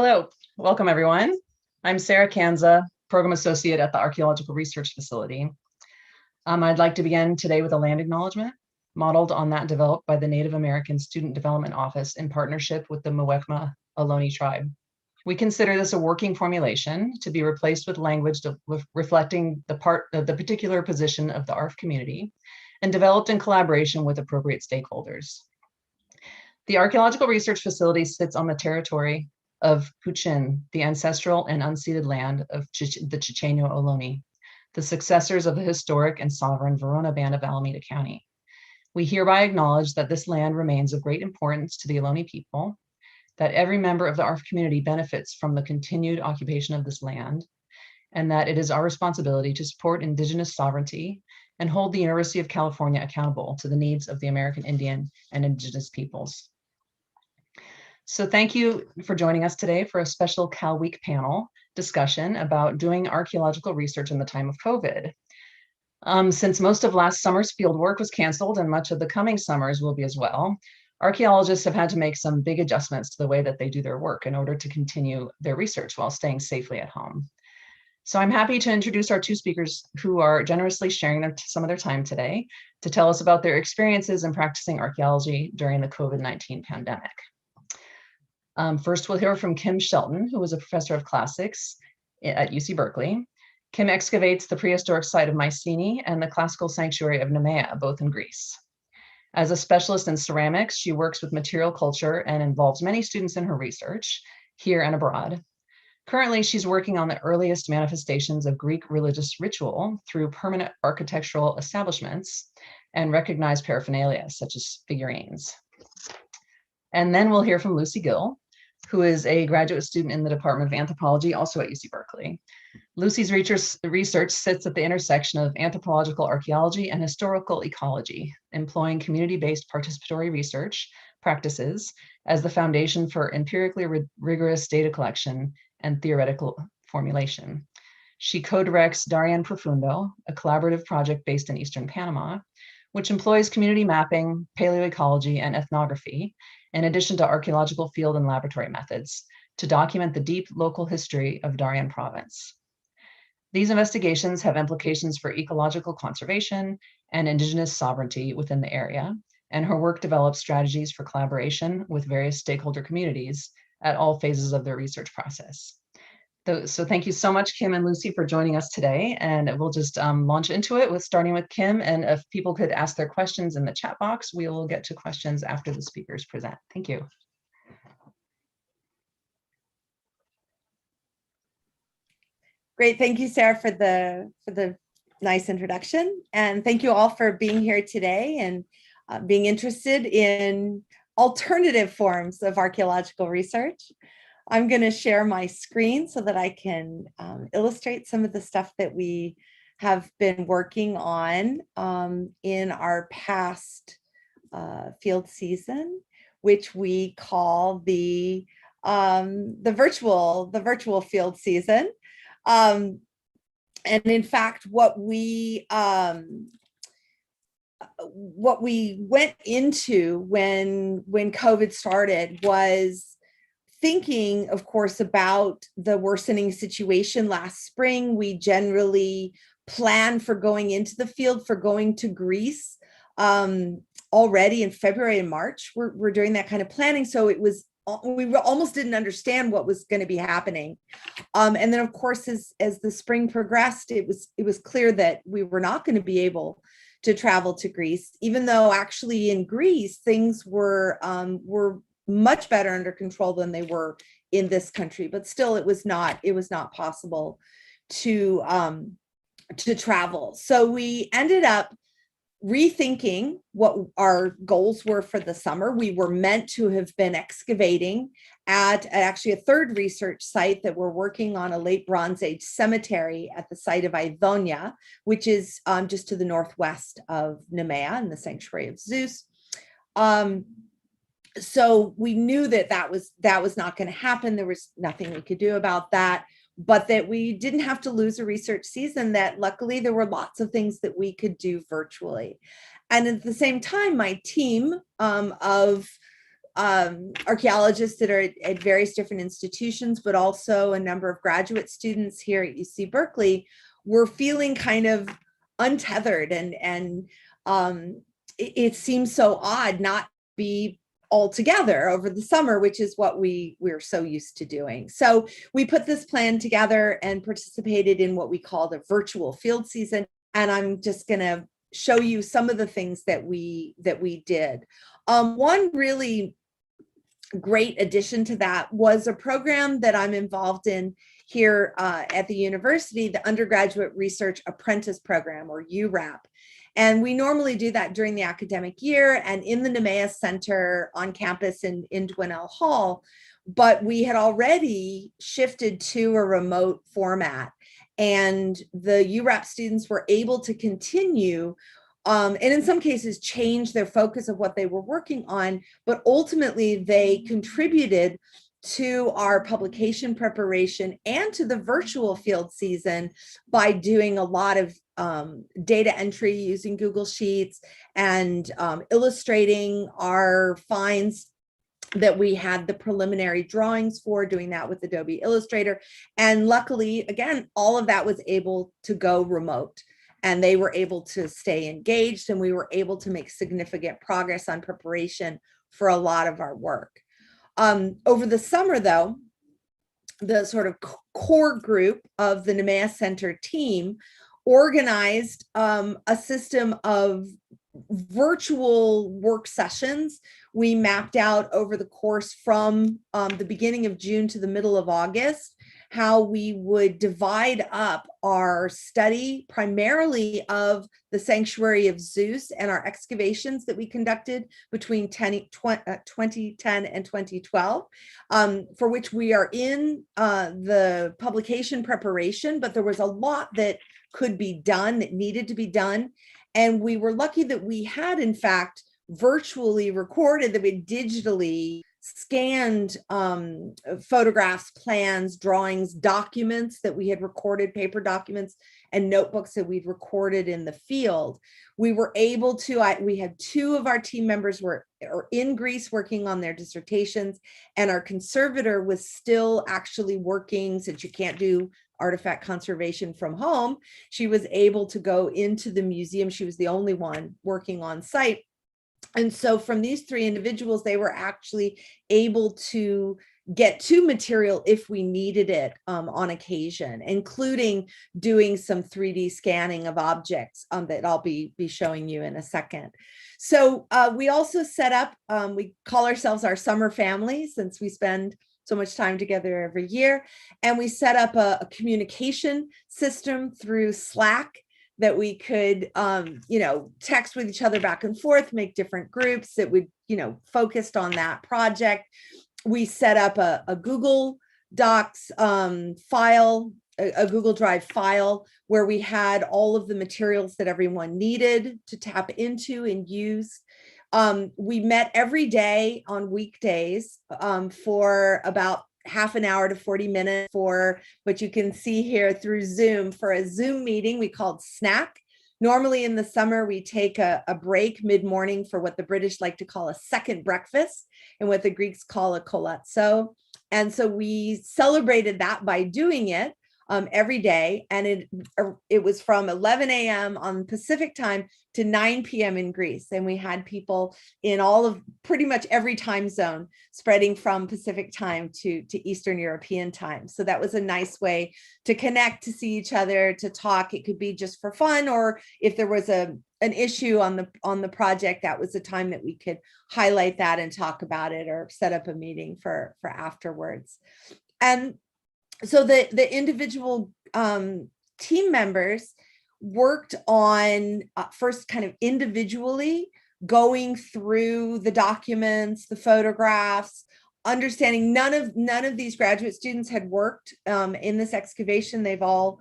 Hello, welcome everyone. I'm Sarah Kanza, Program Associate at the Archaeological Research Facility. I'd like to begin today with a land acknowledgement modeled on that developed by the Native American Student Development Office in partnership with the Muwekma Ohlone tribe. We consider this a working formulation to be replaced with language reflecting the particular position of the ARF community and developed in collaboration with appropriate stakeholders. The Archaeological Research Facility sits on the territory of Puchin, the ancestral and unceded land of the Chichenyo Ohlone, the successors of the historic and sovereign Verona Band of Alameda County. We hereby acknowledge that this land remains of great importance to the Ohlone people, that every member of the ARF community benefits from the continued occupation of this land, and that it is our responsibility to support Indigenous sovereignty and hold the University of California accountable to the needs of the American Indian and Indigenous peoples. So thank you for joining us today for a special Cal Week panel discussion about doing archaeological research in the time of COVID. Since most of last summer's fieldwork was canceled and much of the coming summers will be as well, archaeologists have had to make some big adjustments to the way that they do their work in order to continue their research while staying safely at home. So I'm happy to introduce our two speakers who are generously sharing some of their time today to tell us about their experiences in practicing archaeology during the COVID-19 pandemic. First, we'll hear from Kim Shelton, who was a professor of classics at UC Berkeley. Kim excavates the prehistoric site of Mycenae and the classical sanctuary of Nemea, both in Greece. As a specialist in ceramics, she works with material culture and involves many students in her research, here and abroad. Currently, she's working on the earliest manifestations of Greek religious ritual through permanent architectural establishments and recognized paraphernalia, such as figurines. And then we'll hear from Lucy Gill, who is a graduate student in the Department of Anthropology, also at UC Berkeley. Lucy's research sits at the intersection of anthropological archaeology and historical ecology, employing community-based participatory research practices as the foundation for empirically rigorous data collection and theoretical formulation. She co-directs Darien Profundo, a collaborative project based in Eastern Panama, which employs community mapping, paleoecology, and ethnography, in addition to archaeological field and laboratory methods, to document the deep local history of Darien province. These investigations have implications for ecological conservation and Indigenous sovereignty within the area, and her work develops strategies for collaboration with various stakeholder communities at all phases of their research process. So thank you so much, Kim and Lucy, for joining us today. And we'll just launch into it starting with Kim. And if people could ask their questions in the chat box, we will get to questions after the speakers present. Thank you. Great, thank you, Sarah, for the nice introduction. And thank you all for being here today and being interested in alternative forms of archaeological research. I'm going to share my screen so that I can illustrate some of the stuff that we have been working on in our past field season, which we call the virtual field season. And in fact, what we went into when COVID started was thinking, of course, about the worsening situation last spring. We generally planned for going into the field, for going to Greece already in February and March. We're doing that kind of planning. So we almost didn't understand what was going to be happening. And then, of course, as the spring progressed, it was clear that we were not going to be able to travel to Greece, even though actually in Greece, things were much better under control than they were in this country, but still it was not possible to travel. So we ended up rethinking what our goals were for the summer. We were meant to have been excavating at actually a third research site that we're working on, a late Bronze Age cemetery at the site of Idonia, which is just to the northwest of Nemea in the sanctuary of Zeus. So we knew that was not going to happen. There was nothing we could do about that, but that we didn't have to lose a research season, that luckily there were lots of things that we could do virtually. And at the same time, my team of archaeologists that are at various different institutions, but also a number of graduate students here at UC Berkeley, were feeling kind of untethered, and it seems so odd not to be all together over the summer, which is what we're so used to doing. So we put this plan together and participated in what we called a virtual field season. And I'm just going to show you some of the things that we did. One really great addition to that was a program that I'm involved in here at the university, the Undergraduate Research Apprentice Program, or URAP. And we normally do that during the academic year and in the Nemea Center on campus in Dwinell Hall. But we had already shifted to a remote format. And the URAP students were able to continue and in some cases change their focus of what they were working on, but ultimately they contributed to our publication preparation and to the virtual field season by doing a lot of data entry using Google Sheets and illustrating our finds that we had the preliminary drawings for, doing that with Adobe Illustrator. And luckily, again, all of that was able to go remote. And they were able to stay engaged, and we were able to make significant progress on preparation for a lot of our work. Over the summer, though, the sort of core group of the Nemea Center team organized a system of virtual work sessions. We mapped out over the course from the beginning of June to the middle of August how we would divide up our study primarily of the sanctuary of Zeus and our excavations that we conducted between 2010 and 2012, for which we are in the publication preparation, but there was a lot that could be done, that needed to be done. And we were lucky that we had, in fact, virtually recorded, that we digitally scanned photographs, plans, drawings, documents that we had recorded, paper documents and notebooks that we'd recorded in the field. We were able to, we had two of our team members were in Greece working on their dissertations, and our conservator was still actually working, since you can't do artifact conservation from home. She was able to go into the museum. She was the only one working on site. And so from these three individuals, they were actually able to get to material if we needed it on occasion, including doing some 3D scanning of objects that I'll be showing you in a second. So we also set up, we call ourselves our summer family, since we spend so much time together every year. And we set up a communication system through Slack that we could, text with each other back and forth, make different groups that would, focused on that project. We set up a Google Docs file, a Google Drive file, where we had all of the materials that everyone needed to tap into and use. We met every day on weekdays for about half an hour to 40 minutes for what you can see here through Zoom, for a Zoom meeting we called Snack. Normally in the summer, we take a break mid-morning for what the British like to call a second breakfast and what the Greeks call a koletso. And so we celebrated that by doing it every day. And it was from 11 a.m. on Pacific time to 9 p.m. in Greece. And we had people in all of pretty much every time zone, spreading from Pacific time to Eastern European time. So that was a nice way to connect, to see each other, to talk. It could be just for fun, or if there was an issue on the project, that was the time that we could highlight that and talk about it, or set up a meeting for afterwards. And so the individual team members worked on first kind of individually going through the documents, the photographs, understanding none of these graduate students had worked in this excavation. They've all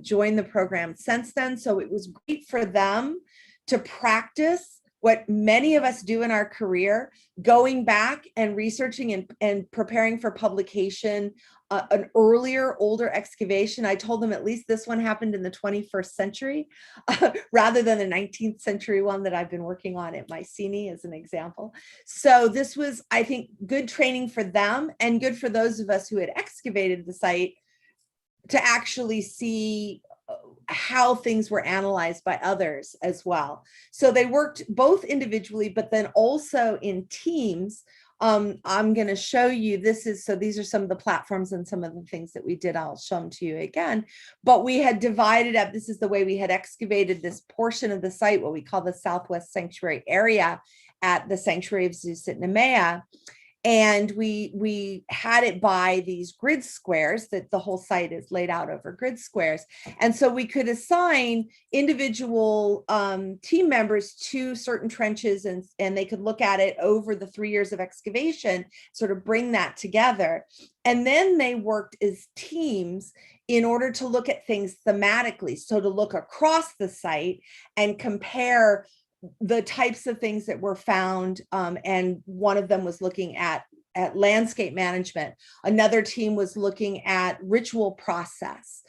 joined the program since then. So it was great for them to practice what many of us do in our career, going back and researching and preparing for publication, an earlier, older excavation. I told them at least this one happened in the 21st century rather than the 19th century one that I've been working on at Mycenae as an example. So this was, I think, good training for them and good for those of us who had excavated the site to actually see how things were analyzed by others as well. So they worked both individually, but then also in teams. I'm going to show you, these are some of the platforms and some of the things that we did. I'll show them to you again, but we had divided up, this is the way we had excavated this portion of the site, what we call the Southwest Sanctuary area at the Sanctuary of Zusetnamea. And we had it by these grid squares, that the whole site is laid out over grid squares. And so we could assign individual team members to certain trenches, and they could look at it over the 3 years of excavation, sort of bring that together. And then they worked as teams in order to look at things thematically. So to look across the site and compare the types of things that were found, and one of them was looking at landscape management. Another team was looking at ritual process.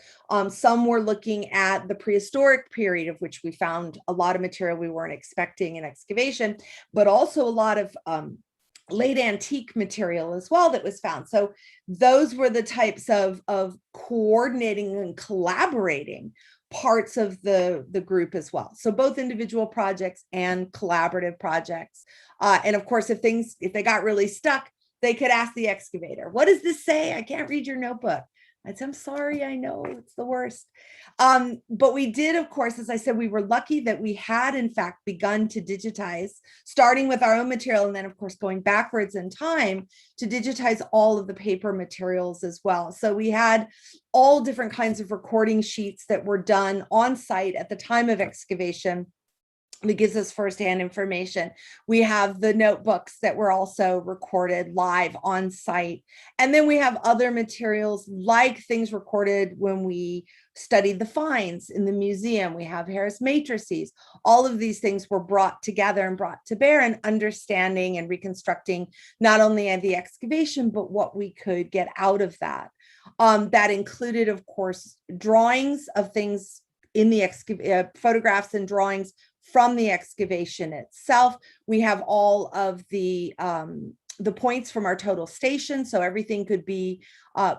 Some were looking at the prehistoric period, of which we found a lot of material we weren't expecting in excavation, but also a lot of late antique material as well that was found. So those were the types of coordinating and collaborating parts of the group as well. So both individual projects and collaborative projects. And of course, if they got really stuck, they could ask the excavator, what does this say? I can't read your notebook. I'd say, I'm sorry, I know it's the worst. But we did, of course, as I said, we were lucky that we had in fact begun to digitize, starting with our own material, and then of course going backwards in time to digitize all of the paper materials as well. So we had all different kinds of recording sheets that were done on site at the time of excavation. That gives us firsthand information. We have the notebooks that were also recorded live on site. And then we have other materials like things recorded when we studied the finds in the museum. We have Harris matrices. All of these things were brought together and brought to bear in understanding and reconstructing not only the excavation, but what we could get out of that. That included, of course, drawings of things in the photographs and drawings from the excavation itself. We have all of the points from our total station, so everything could be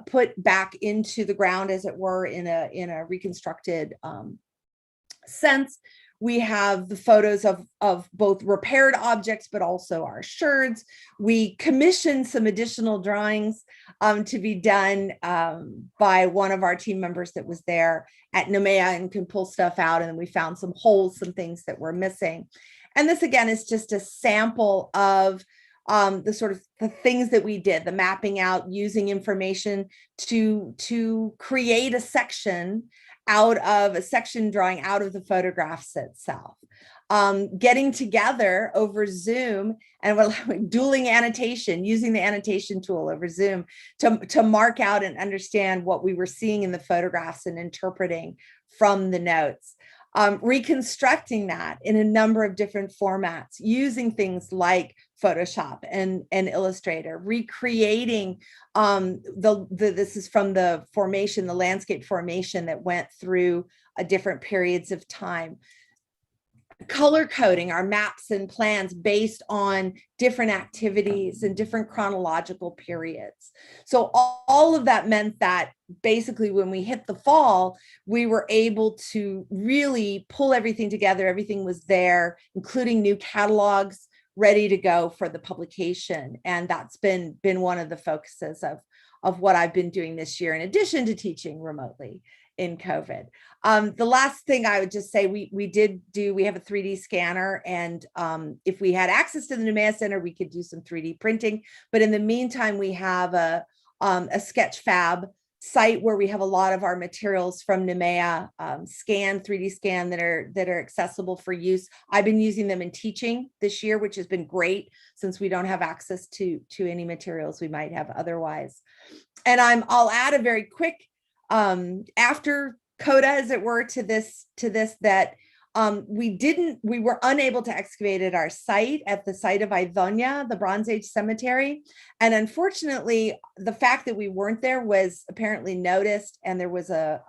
put back into the ground, as it were, in a reconstructed sense. We have the photos of both repaired objects, but also our sherds. We commissioned some additional drawings to be done by one of our team members that was there at Nemea and can pull stuff out. And then we found some holes, some things that were missing. And this, again, is just a sample of the sort of the things that we did, the mapping out, using information to create a section drawing out of the photographs itself. Getting together over Zoom and dueling annotation, using the annotation tool over Zoom to mark out and understand what we were seeing in the photographs and interpreting from the notes. Reconstructing that in a number of different formats, using things like Photoshop and Illustrator, recreating this is from the formation, the landscape formation that went through different periods of time. Color coding our maps and plans based on different activities and different chronological periods. So all of that meant that basically when we hit the fall, we were able to really pull everything together. Everything was there, including new catalogs ready to go for the publication. And that's been one of the focuses of what I've been doing this year, in addition to teaching remotely in COVID. The last thing I would just say, we have a 3D scanner, and if we had access to the Nemea Center, we could do some 3D printing. But in the meantime, we have a Sketchfab site where we have a lot of our materials from Nemea 3D scan that are accessible for use. I've been using them in teaching this year, which has been great since we don't have access to any materials we might have otherwise. And I'll add a very quick after coda, as it were, to this that We were unable to excavate at our site, at the site of Idonia, the Bronze Age cemetery. And unfortunately, the fact that we weren't there was apparently noticed, and there was a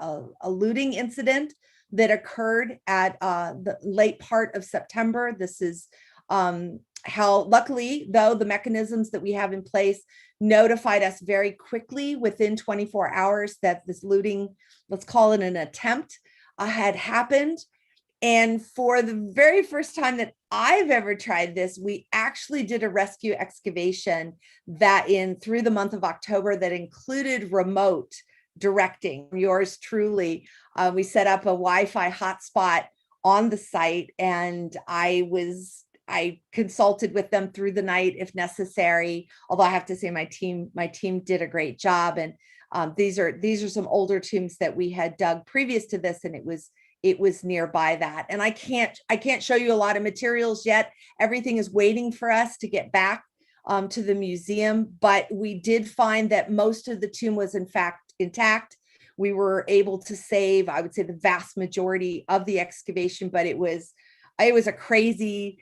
looting incident that occurred at the late part of September. This is how, luckily, though, the mechanisms that we have in place notified us very quickly within 24 hours that this looting, let's call it an attempt, had happened. And for the very first time that I've ever tried this, we actually did a rescue excavation that through the month of October that included remote directing. Yours truly. We set up a Wi-Fi hotspot on the site, and I consulted with them through the night if necessary. Although I have to say my team did a great job. And these are some older tombs that we had dug previous to this, and it was nearby that. And I can't show you a lot of materials yet. Everything is waiting for us to get back to the museum, but we did find that most of the tomb was in fact intact. We were able to save, I would say, the vast majority of the excavation, but it was a crazy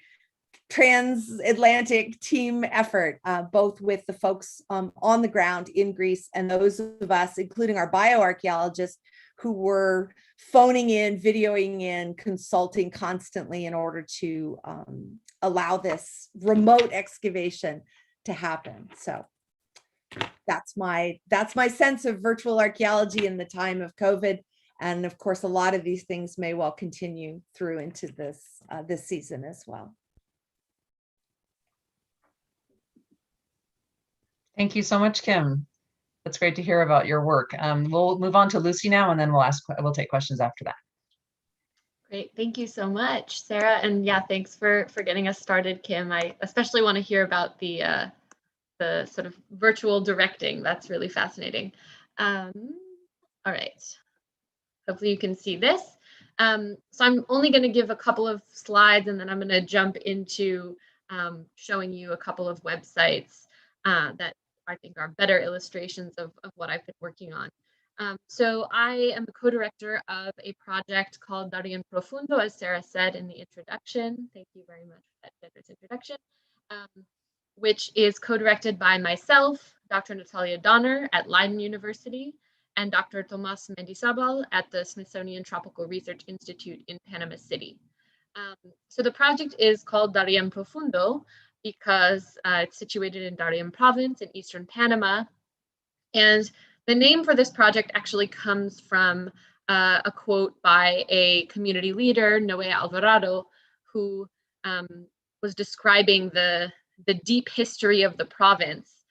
transatlantic team effort, both with the folks on the ground in Greece and those of us, including our bioarchaeologists, who were phoning in, videoing in, consulting constantly in order to allow this remote excavation to happen. So that's my sense of virtual archaeology in the time of COVID. And of course, a lot of these things may well continue through into this season as well. Thank you so much, Kim. That's great to hear about your work. We'll move on to Lucy now, and then we'll take questions after that. Great, thank you so much, Sarah. And yeah, thanks for getting us started, Kim. I especially want to hear about the sort of virtual directing. That's really fascinating. All right, hopefully you can see this. So I'm only going to give a couple of slides, and then I'm going to jump into showing you a couple of websites that I think are better illustrations of what I've been working on. So I am the co-director of a project called Darien Profundo, as Sarah said in the introduction. Thank you very much for that generous introduction, which is co-directed by myself, Dr. Natalia Donner at Leiden University, and Dr. Tomas Mendizabal at the Smithsonian Tropical Research Institute in Panama City. So the project is called Darien Profundo because it's situated in Darien province in eastern Panama. And the name for this project actually comes from a quote by a community leader, Noé Alvarado, who was describing the deep history of the province.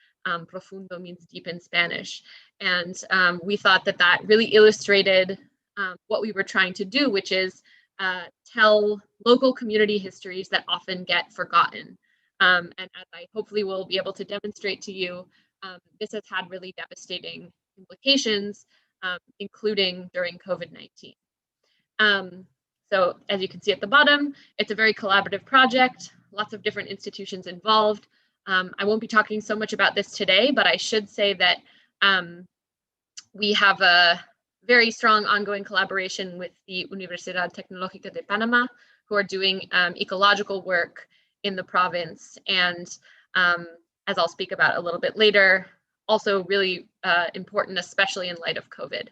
Profundo means deep in Spanish. And we thought that really illustrated what we were trying to do, which is tell local community histories that often get forgotten. And as I hopefully will be able to demonstrate to you, this has had really devastating implications, including during COVID-19. So as you can see at the bottom, it's a very collaborative project, lots of different institutions involved. I won't be talking so much about this today, but I should say that we have a very strong ongoing collaboration with the Universidad Tecnológica de Panama, who are doing ecological work in the province, and as I'll speak about a little bit later, also really important, especially in light of COVID.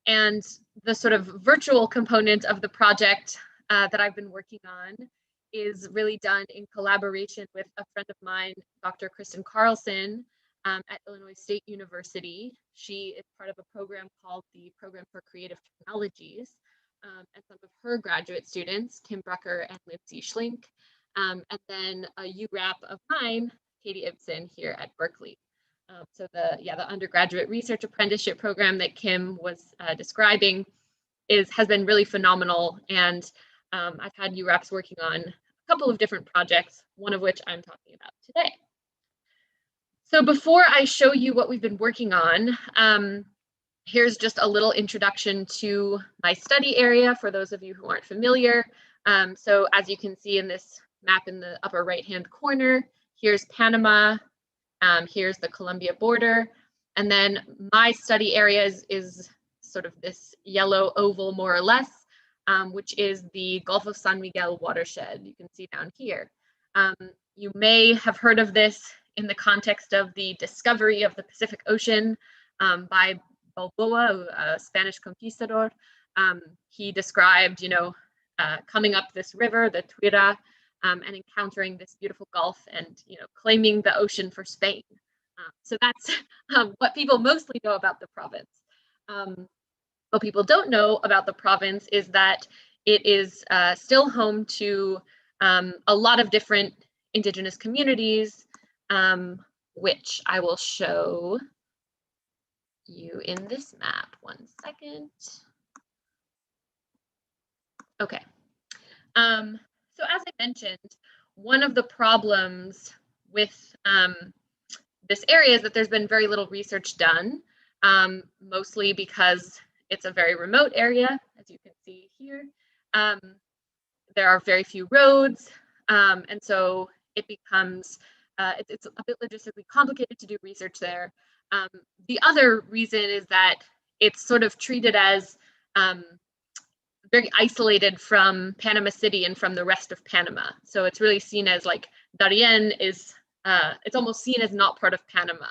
And the sort of virtual component of the project that I've been working on is really done in collaboration with a friend of mine, Dr. Kristen Carlson at Illinois State University. She is part of a program called the Program for Creative Technologies. And some of her graduate students, Kim Brucker and Lindsay Schlink, and then a URAP of mine, Katie Ibsen here at Berkeley. So the undergraduate research apprenticeship program that Kim was describing has been really phenomenal, and I've had URAPs working on a couple of different projects, one of which I'm talking about today. So before I show you what we've been working on, here's just a little introduction to my study area for those of you who aren't familiar. So as you can see in this map in the upper right-hand corner, here's Panama, here's the Colombia border, and then my study area is sort of this yellow oval more or less. which is the Gulf of San Miguel watershed. You can see down here. You may have heard of this in the context of the discovery of the Pacific Ocean by Balboa, a Spanish conquistador. He described, coming up this river, the Tuira, and encountering this beautiful gulf and, claiming the ocean for Spain. So that's what people mostly know about the province. What people don't know about the province is that it is still home to a lot of different indigenous communities, which I will show you in this map. 1 second. Okay. So as I mentioned, one of the problems with this area is that there's been very little research done, mostly because it's a very remote area, as you can see here. There are very few roads, and so it becomes, it's a bit logistically complicated to do research there. The other reason is that it's sort of treated as very isolated from Panama City and from the rest of Panama. So it's really seen as like Darien is, it's almost seen as not part of Panama.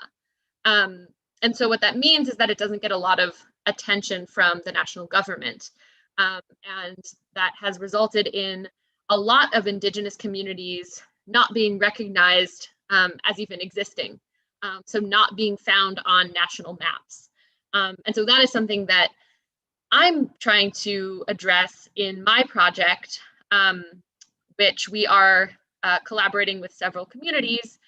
And so what that means is that it doesn't get a lot of attention from the national government. And that has resulted in a lot of indigenous communities not being recognized as even existing. So not being found on national maps. And so that is something that I'm trying to address in my project, which we are collaborating with several communities,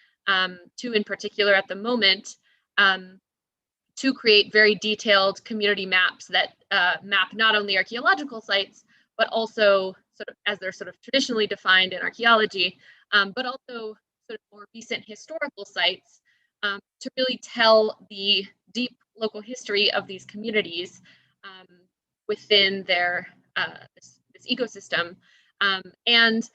two in particular at the moment, to create very detailed community maps that map not only archaeological sites, but also sort of as they're sort of traditionally defined in archaeology, but also sort of more recent historical sites to really tell the deep local history of these communities within their this ecosystem. And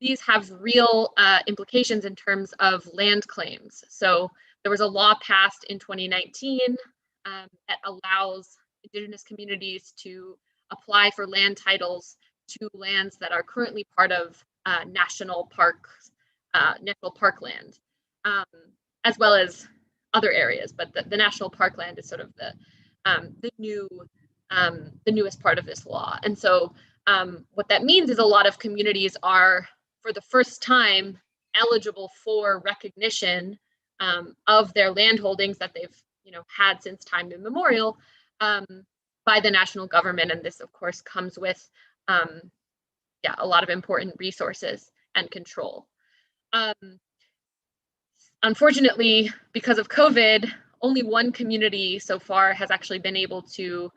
these have real implications in terms of land claims. So there was a law passed in 2019 that allows indigenous communities to apply for land titles to lands that are currently part of national parkland, as well as other areas. But the national parkland is sort of the newest part of this law. And so what that means is a lot of communities are, for the first time, eligible for recognition of their land holdings that they've had since time immemorial by the national government. And this, of course, comes with a lot of important resources and control. Unfortunately, because of COVID, only one community so far has actually been able to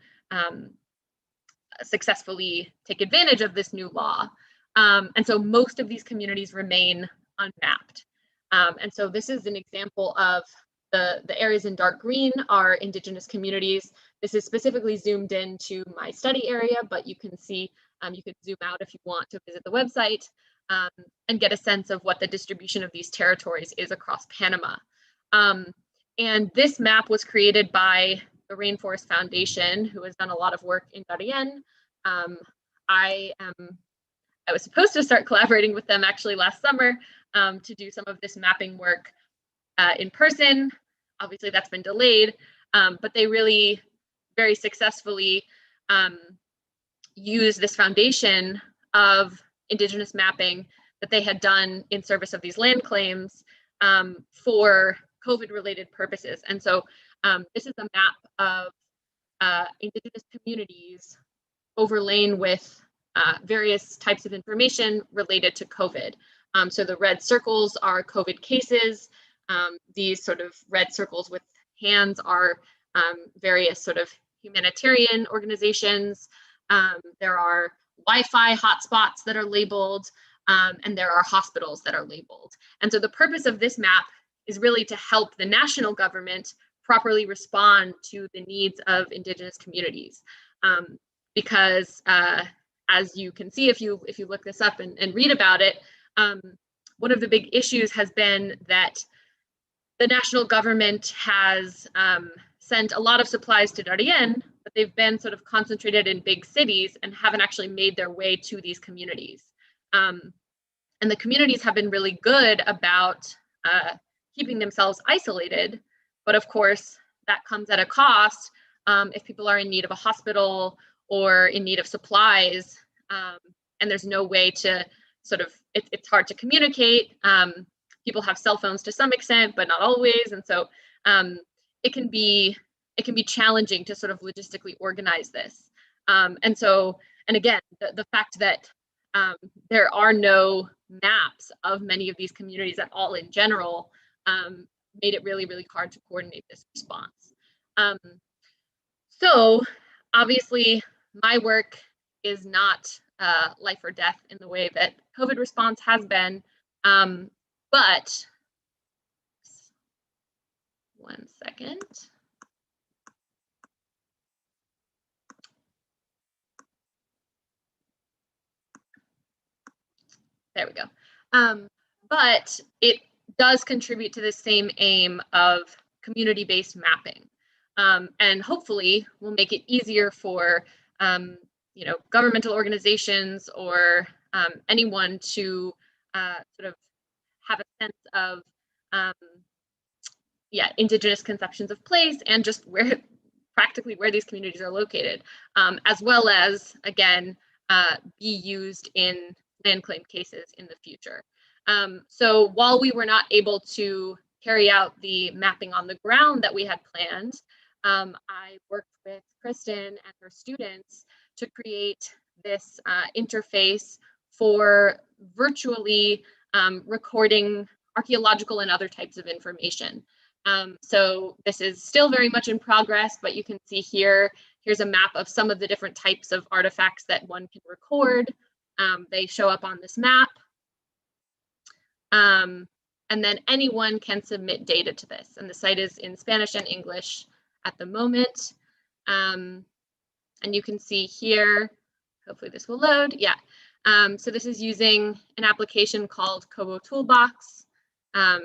successfully take advantage of this new law. And so most of these communities remain unmapped. And so this is an example of the areas in dark green are indigenous communities. This is specifically zoomed into my study area, but you can see, you could zoom out if you want to visit the website and get a sense of what the distribution of these territories is across Panama. And this map was created by the Rainforest Foundation, who has done a lot of work in Darien. I was supposed to start collaborating with them actually last summer to do some of this mapping work in person. Obviously that's been delayed, but they really very successfully used this foundation of indigenous mapping that they had done in service of these land claims for COVID-related purposes. And so this is a map of indigenous communities overlain with various types of information related to COVID. So the red circles are COVID cases. These sort of red circles with hands are various sort of humanitarian organizations. There are Wi-Fi hotspots that are labeled, and there are hospitals that are labeled. And so the purpose of this map is really to help the national government properly respond to the needs of indigenous communities. Because as you can see, if you look this up and read about it, one of the big issues has been that the national government has sent a lot of supplies to Darien, but but they've been sort of concentrated in big cities and haven't actually made their way to these communities. And the communities have been really good about keeping themselves isolated, but of course that comes at a cost if people are in need of a hospital or in need of supplies, and there's no way to sort of, it's hard to communicate. People have cell phones to some extent, but not always, and so it can be challenging to sort of logistically organize this. And again, the fact that there are no maps of many of these communities at all in general made it really, really hard to coordinate this response. So obviously my work is not life or death in the way that COVID response has been, but one second. There we go. But it does contribute to the same aim of community-based mapping, and hopefully will make it easier for governmental organizations or anyone to sort of have a sense of indigenous conceptions of place and just practically where these communities are located, as well as, again, be used in land claim cases in the future. So while we were not able to carry out the mapping on the ground that we had planned, I worked with Kristen and her students to create this interface for virtually recording archaeological and other types of information. So this is still very much in progress, but you can see here's a map of some of the different types of artifacts that one can record. They show up on this map. And then anyone can submit data to this. And the site is in Spanish and English at the moment. And you can see here, hopefully this will load. Yeah. So this is using an application called Kobo Toolbox.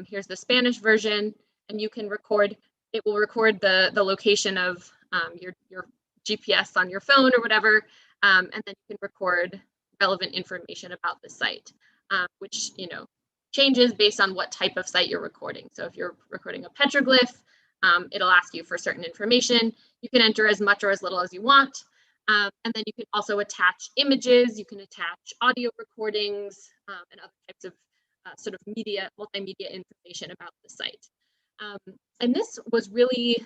Here's the Spanish version, and you can record, it will record the location of your GPS on your phone or whatever, and then you can record relevant information about the site, which changes based on what type of site you're recording. So if you're recording a petroglyph, it'll ask you for certain information. You can enter as much or as little as you want. And then you can also attach images, you can attach audio recordings, and other types of sort of multimedia information about the site. And this was really,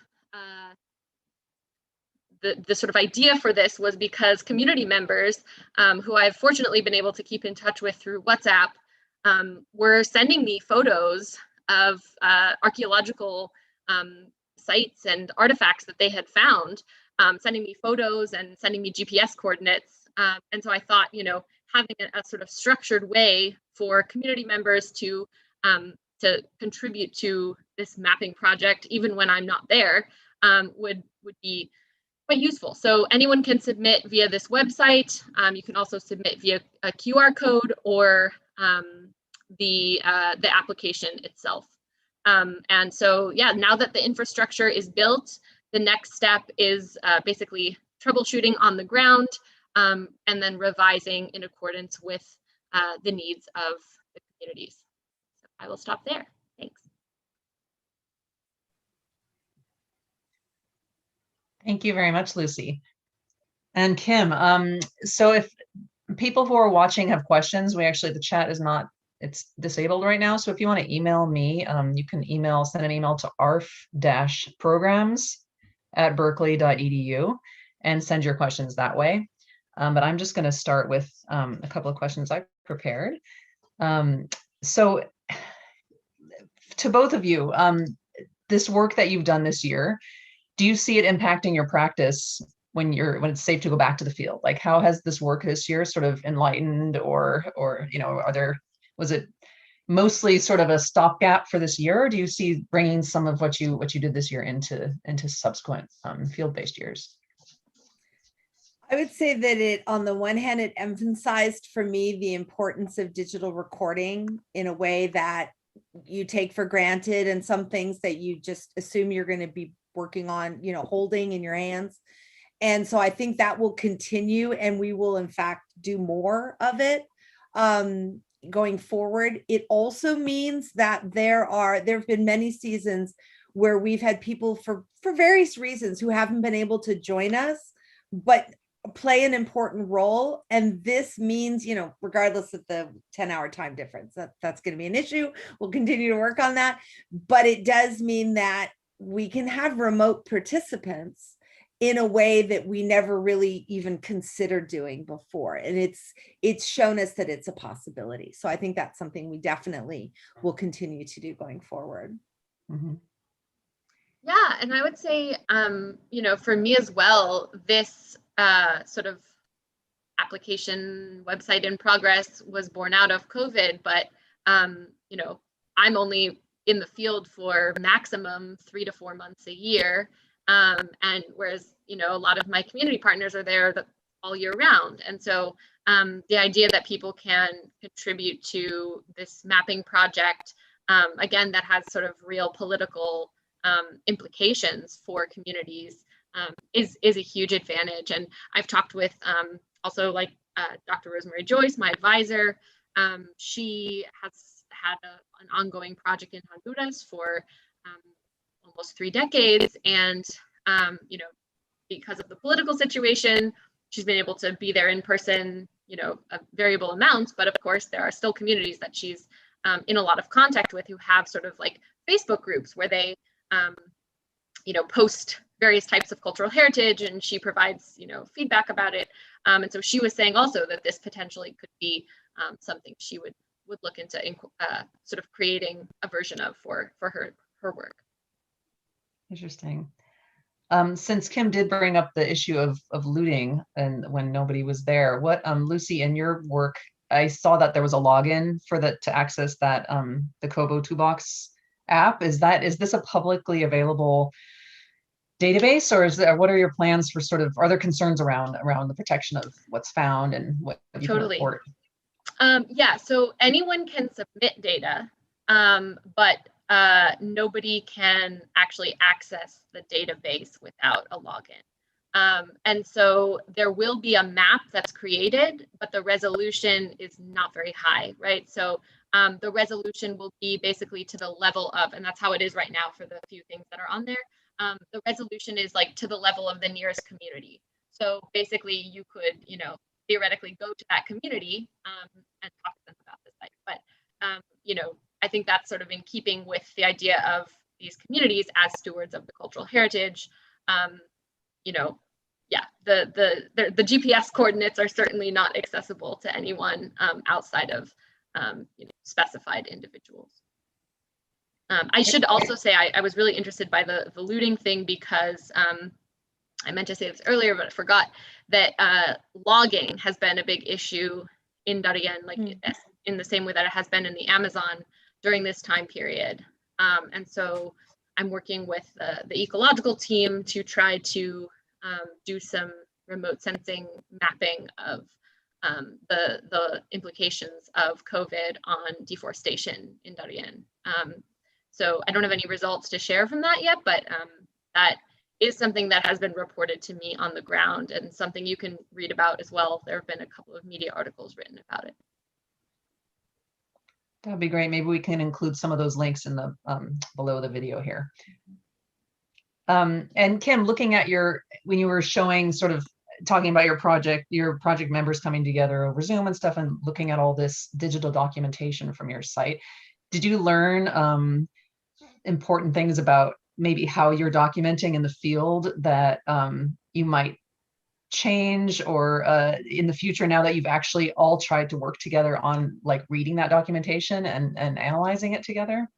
the sort of idea for this was because community members, who I've fortunately been able to keep in touch with through WhatsApp, were sending me photos of archaeological sites and artifacts that they had found, sending me photos and sending me GPS coordinates. And so I thought, having a sort of structured way for community members to contribute to this mapping project, even when I'm not there, would be quite useful. So anyone can submit via this website. You can also submit via a QR code or the application itself. And so, yeah, now that the infrastructure is built, the next step is basically troubleshooting on the ground, and then revising in accordance with the needs of the communities. So I will stop there. Thanks. Thank you very much, Lucy. And Kim, so if people who are watching have questions, the chat is not, it's disabled right now. So if you want to email me, you can send an email to arf-programs@berkeley.edu and send your questions that way. But I'm just going to start with a couple of questions I prepared. So to both of you, this work that you've done this year, do you see it impacting your practice when it's safe to go back to the field? Like, how has this work this year sort of enlightened, or was it mostly sort of a stopgap for this year, or do you see bringing some of what you did this year into subsequent field-based years? I would say that it, on the one hand, it emphasized for me the importance of digital recording in a way that you take for granted, and some things that you just assume you're going to be working on, holding in your hands. And so I think that will continue, and we will in fact do more of it going forward. It also means that there have been many seasons where we've had people for various reasons who haven't been able to join us, but play an important role. And this means, regardless of the 10-hour time difference, that's going to be an issue. We'll continue to work on that. But it does mean that we can have remote participants in a way that we never really even considered doing before. And it's shown us that it's a possibility. So I think that's something we definitely will continue to do going forward. Mm-hmm. Yeah, and I would say, for me as well, this sort of application website in progress was born out of COVID, but, I'm only in the field for maximum 3 to 4 months a year. And whereas, a lot of my community partners are there all year round. And so the idea that people can contribute to this mapping project, again, that has sort of real political implications for communities is a huge advantage. And I've talked with also like Dr. Rosemary Joyce, my advisor. She has had an ongoing project in Honduras for almost 3 decades. And, because of the political situation, she's been able to be there in person, variable amounts. But of course, there are still communities that she's in a lot of contact with who have sort of like Facebook groups where they, post various types of cultural heritage, and she provides, feedback about it. And so she was saying also that this potentially could be something she would look into sort of creating a version of for her work. Interesting. Since Kim did bring up the issue of looting and when nobody was there, what Lucy, in your work, I saw that there was a login to access that the Kobo Toolbox app. Is this a publicly available database, or what are your plans for are there concerns around the protection of what's found and what you can report? Yeah, so anyone can submit data, but nobody can actually access the database without a login. And so there will be a map that's created, but the resolution is not very high, right? So the resolution will be basically to the level of, and that's how it is right now for the few things that are on there. The resolution is like to the level of the nearest community. So basically you could, theoretically go to that community and talk to them about the site. But, I think that's sort of in keeping with the idea of these communities as stewards of the cultural heritage. The GPS coordinates are certainly not accessible to anyone outside of specified individuals. I should also say I was really interested by the looting thing because I meant to say this earlier, but I forgot that logging has been a big issue in Darien, like in the same way that it has been in the Amazon during this time period. And so I'm working with the ecological team to try to do some remote sensing mapping of the implications of COVID on deforestation in Darien. So I don't have any results to share from that yet, but that is something that has been reported to me on the ground and something you can read about as well. There have been a couple of media articles written about it. That'd be great. Maybe we can include some of those links in the below the video here. And Kim, looking at when you were showing talking about your project members coming together over Zoom and stuff and looking at all this digital documentation from your site, did you learn important things about maybe how you're documenting in the field that you might change or in the future now that you've actually all tried to work together on like reading that documentation and analyzing it together?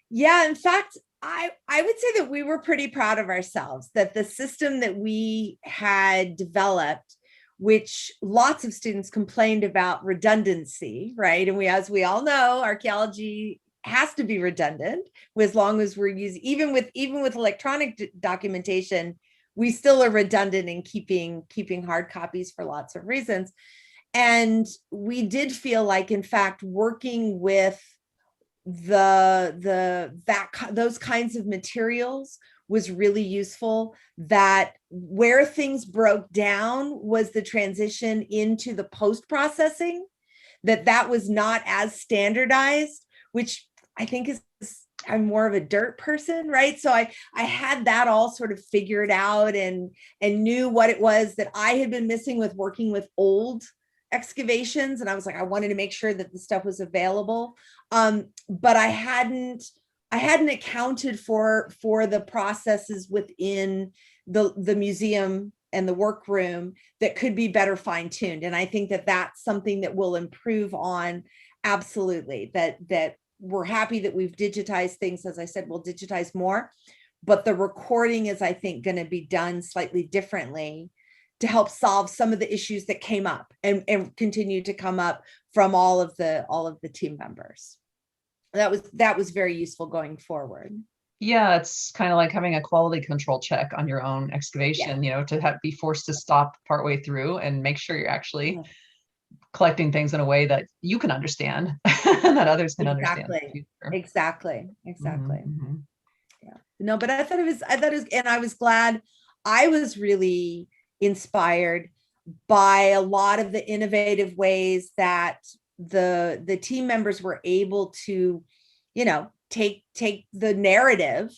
Yeah, in fact, I would say that we were pretty proud of ourselves, that the system that we had developed, which lots of students complained about redundancy, right? And as we all know, archaeology has to be redundant as long as we're using, even with electronic documentation, we still are redundant in keeping hard copies for lots of reasons. And we did feel like, in fact, working with those kinds of materials was really useful. That where things broke down was the transition into the post-processing, that was not as standardized, which I think is, I'm more of a dirt person, right? So I had that all sort of figured out and knew what it was that I had been missing with working with old excavations. And I was like, I wanted to make sure that the stuff was available. But I hadn't accounted for the processes within the museum and the workroom that could be better fine-tuned. And I think that that's something that we'll improve on. Absolutely. That we're happy that we've digitized things. As I said, we'll digitize more, but the recording is, I think, going to be done slightly differently to help solve some of the issues that came up and continue to come up from all of the team members. That was very useful going forward. Yeah, it's kind of like having a quality control check on your own excavation, you know, to be forced to stop partway through and make sure you're actually collecting things in a way that you can understand and that others can understand. Exactly. Mm-hmm. Yeah. No, but I thought it was, and I was glad. I was really inspired by a lot of the innovative ways that the team members were able to, you know, take the narrative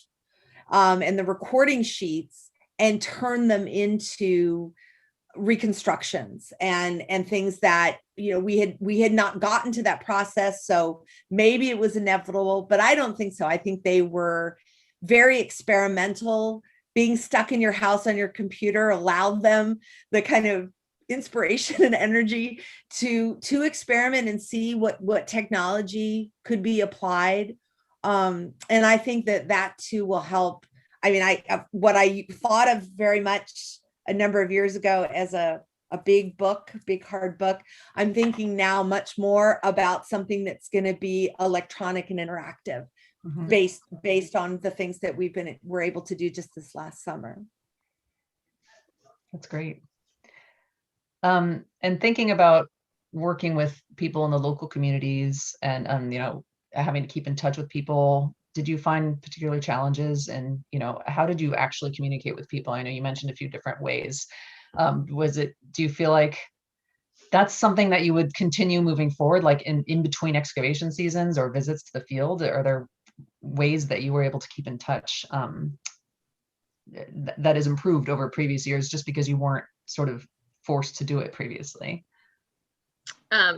and the recording sheets and turn them into reconstructions and things that, you know, we had not gotten to that process. So maybe it was inevitable, but I don't think so. I think they were very experimental. Being stuck in your house on your computer allowed them the kind of inspiration and energy to experiment and see what technology could be applied. And I think that too will help. I mean, what I thought of very much a number of years ago as a big book, big hard book, I'm thinking now much more about something that's going to be electronic and interactive, based on the things that we're able to do just this last summer. That's great. And thinking about working with people in the local communities and you know, having to keep in touch with people, did you find particular challenges? And, you know, how did you actually communicate with people? I know you mentioned a few different ways. Do you feel like that's something that you would continue moving forward, like in between excavation seasons or visits to the field? Are there ways that you were able to keep in touch that is improved over previous years just because you weren't sort of forced to do it previously?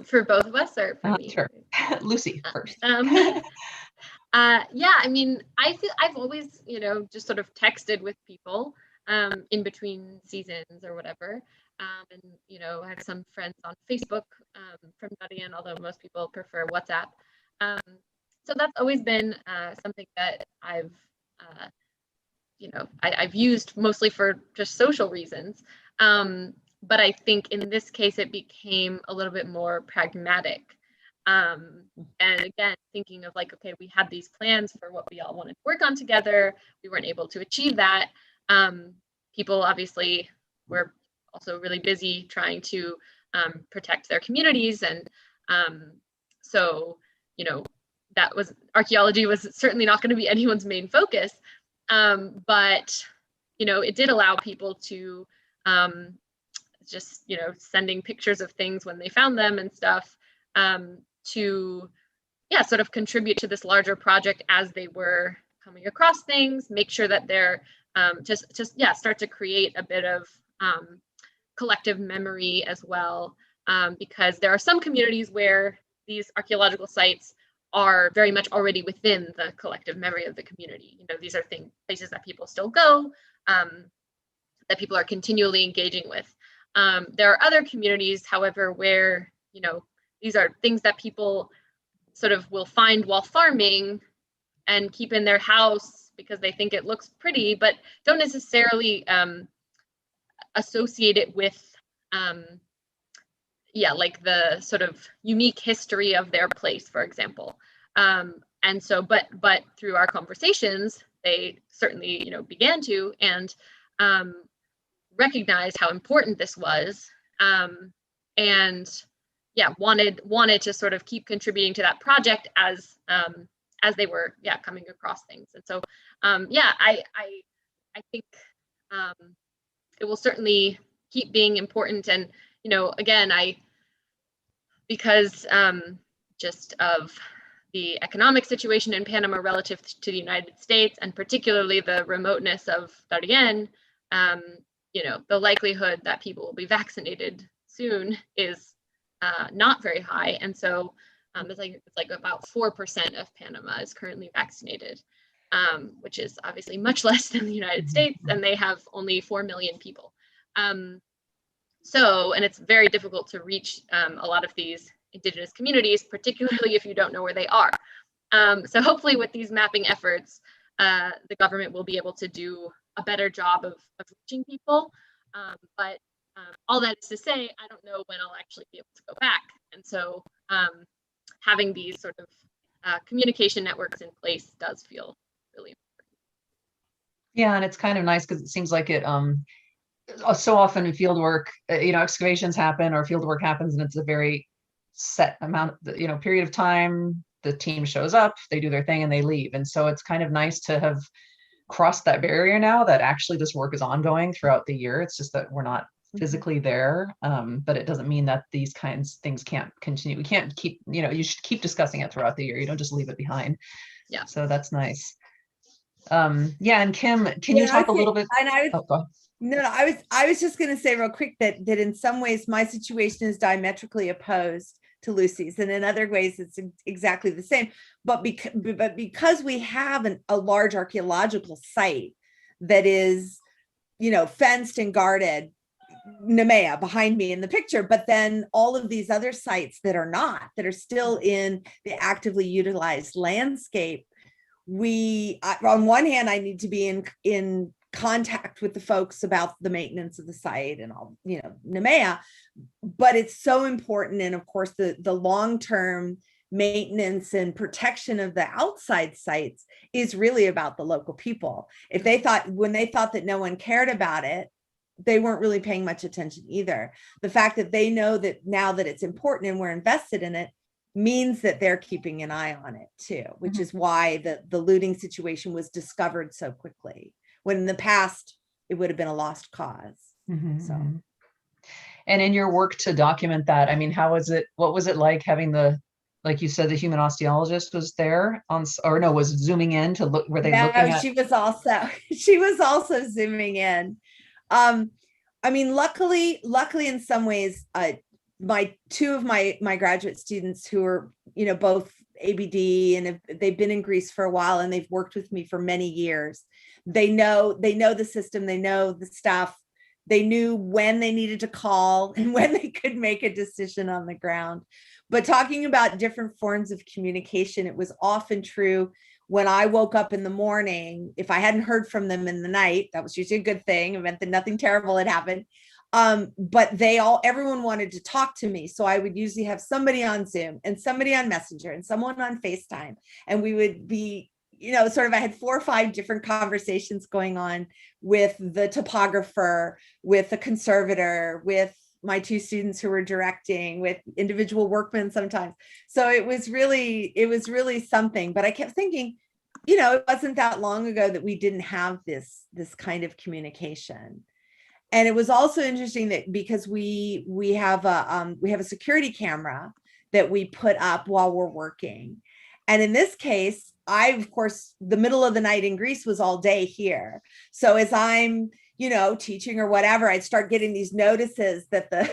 For both of us or for me? Sure. Lucy first. Yeah, I mean, I feel I've always, you know, just sort of texted with people in between seasons or whatever. And, you know, I have some friends on Facebook from Guardian, although most people prefer WhatsApp. So that's always been something that I've, you know, I've used mostly for just social reasons. But I think in this case, it became a little bit more pragmatic. And again, thinking of like, okay, we had these plans for what we all wanted to work on together. We weren't able to achieve that. People obviously were also really busy trying to protect their communities. And so, you know, archaeology was certainly not going to be anyone's main focus. But, you know, it did allow people to just, you know, sending pictures of things when they found them and stuff, to, yeah, sort of contribute to this larger project as they were coming across things, make sure that they're start to create a bit of collective memory as well, because there are some communities where these archaeological sites are very much already within the collective memory of the community. You know, these are places that people still go, that people are continually engaging with. There are other communities, however, where, you know, these are things that people sort of will find while farming and keep in their house because they think it looks pretty, but don't necessarily associate it with, like the sort of unique history of their place, for example. And so, but through our conversations, they certainly, you know, began to and recognized how important this was, and yeah, wanted to sort of keep contributing to that project as as they were, coming across things. And so, I think it will certainly keep being important. And, again, because just of the economic situation in Panama relative to the United States, and particularly the remoteness of Darien, the likelihood that people will be vaccinated soon is not very high. And so it's like about 4% of Panama is currently vaccinated, which is obviously much less than the United States, and they have only 4 million people. And it's very difficult to reach a lot of these indigenous communities, particularly if you don't know where they are. So hopefully with these mapping efforts, the government will be able to do a better job of reaching people. But all that is to say, I don't know when I'll actually be able to go back. And so having these sort of communication networks in place does feel really important. Yeah, and it's kind of nice because it seems like it so often in field work, excavations happen or field work happens, and it's a very set amount, period of time. The team shows up, they do their thing, and they leave. And so it's kind of nice to have crossed that barrier now that actually this work is ongoing throughout the year. It's just that we're not physically there, but it doesn't mean that these kinds of things can't continue. We can't keep, you should keep discussing it throughout the year. You don't just leave it behind. Yeah. So that's nice. And Kim, can you talk a little bit? Go ahead. No, I was just going to say real quick that in some ways my situation is diametrically opposed to Lucy's, and in other ways it's exactly the same. But because we have a large archaeological site that is, fenced and guarded, Nemea behind me in the picture, but then all of these other sites that are still in the actively utilized landscape, on one hand, I need to be in contact with the folks about the maintenance of the site and all, Nemea, but it's so important. And of course, the long-term maintenance and protection of the outside sites is really about the local people. When they thought that no one cared about it, they weren't really paying much attention either. The fact that they know that now that it's important and we're invested in it means that they're keeping an eye on it too, which is why the looting situation was discovered so quickly, when in the past it would have been a lost cause. So, and in your work to document that, I mean, what was it like having like you said, the human osteologist was there was zooming in to look, were they looking at? She was also zooming in. I mean, luckily in some ways, two of my graduate students who are, both ABD and they've been in Greece for a while and they've worked with me for many years. They know the system, they know the stuff. They knew when they needed to call and when they could make a decision on the ground. But talking about different forms of communication, it was often true when I woke up in the morning. If I hadn't heard from them in the night, that was usually a good thing. It meant that nothing terrible had happened. But everyone wanted to talk to me. So I would usually have somebody on Zoom and somebody on Messenger and someone on FaceTime. And we would be, I had 4 or 5 different conversations going on with the topographer, with the conservator, with my 2 students who were directing, with individual workmen sometimes. So it was really something. But I kept thinking, it wasn't that long ago that we didn't have this kind of communication. And it was also interesting that because we have a security camera that we put up while we're working. And in this case, of course, the middle of the night in Greece was all day here. So as I'm, teaching or whatever, I'd start getting these notices that the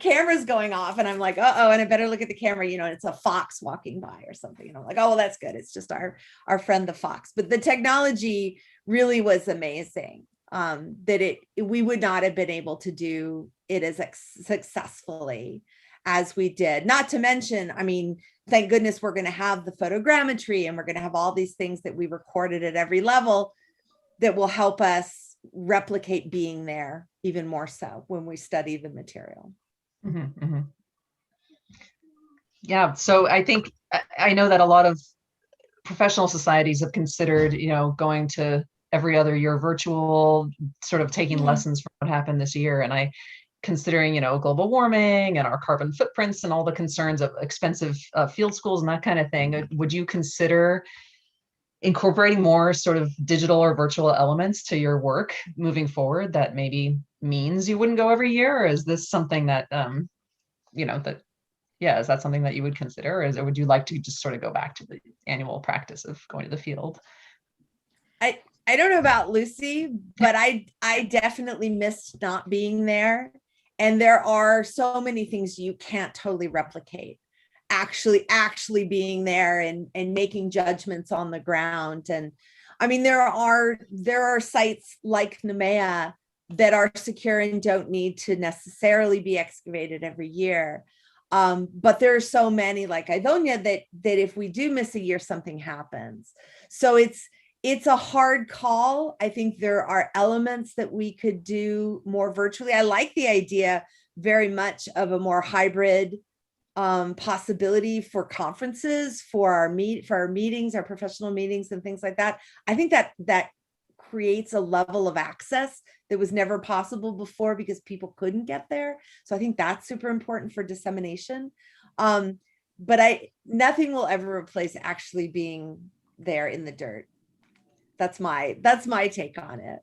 camera's going off, and I'm like, and I better look at the camera, and it's a fox walking by or something. And I'm like, oh, well, that's good. It's just our friend, the fox. But the technology really was amazing, that we would not have been able to do it as successfully as we did. Not to mention, I mean, thank goodness we're going to have the photogrammetry, and we're going to have all these things that we recorded at every level that will help us replicate being there even more so when we study the material. Yeah, so I think, I know that a lot of professional societies have considered, going to every other year virtual, sort of taking lessons from what happened this year. And considering, global warming and our carbon footprints and all the concerns of expensive field schools and that kind of thing, would you consider incorporating more sort of digital or virtual elements to your work moving forward that maybe means you wouldn't go every year? Or is this something that, is that something that you would consider? Or would you like to just sort of go back to the annual practice of going to the field? I don't know about Lucy, but I definitely missed not being there. And there are so many things you can't totally replicate. Actually being there and making judgments on the ground. And I mean, there are sites like Nemea that are secure and don't need to necessarily be excavated every year. But there are so many like Idonia that if we do miss a year, something happens. So it's a hard call. I think there are elements that we could do more virtually. I like the idea very much of a more hybrid possibility for conferences, for our meetings, our professional meetings and things like that. I think that creates a level of access that was never possible before because people couldn't get there. So I think that's super important for dissemination. But nothing will ever replace actually being there in the dirt. That's my take on it.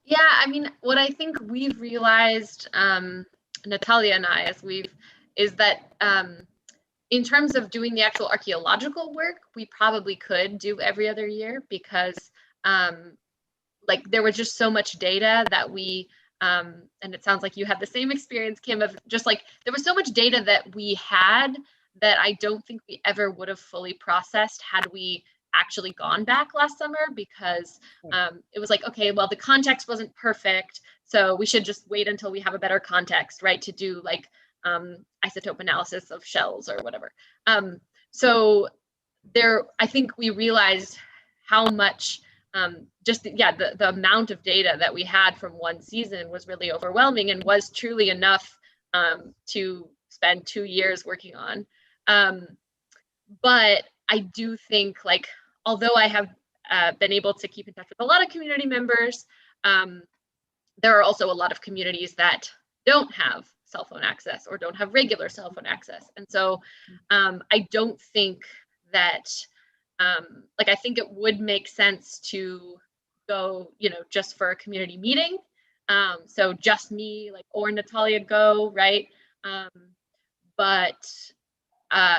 Yeah, I mean, what I think we've realized, Natalia and I, is that in terms of doing the actual archaeological work, we probably could do every other year because like there was just so much data that we, and it sounds like you had the same experience, Kim, of just like, there was so much data that we had that I don't think we ever would have fully processed had we actually gone back last summer, because it was like, okay, well, the context wasn't perfect, so we should just wait until we have a better context, right, to do like isotope analysis of shells or whatever. So I think we realized how much just the amount of data that we had from one season was really overwhelming and was truly enough to spend 2 years working on. But I do think, like, although I have been able to keep in touch with a lot of community members, there are also a lot of communities that don't have cell phone access or don't have regular cell phone access. And so I don't think that, like, I think it would make sense to go, just for a community meeting. So just me, like, or Natalia go, right? But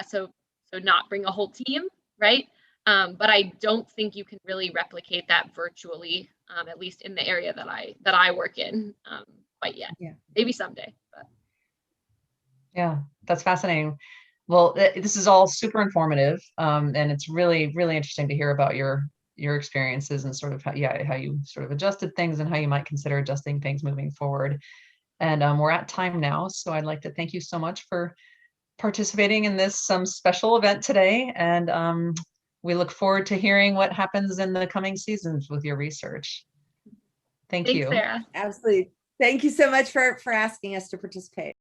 so not bring a whole team, right? But I don't think you can really replicate that virtually, at least in the area that I work in, quite yet. Yeah. Maybe someday. But. Yeah, that's fascinating. Well, this is all super informative, and it's really, really interesting to hear about your experiences and sort of how you sort of adjusted things and how you might consider adjusting things moving forward. And we're at time now, so I'd like to thank you so much for participating in this special event today, and we look forward to hearing what happens in the coming seasons with your research. Thanks, Sarah. Absolutely. Thank you so much for asking us to participate.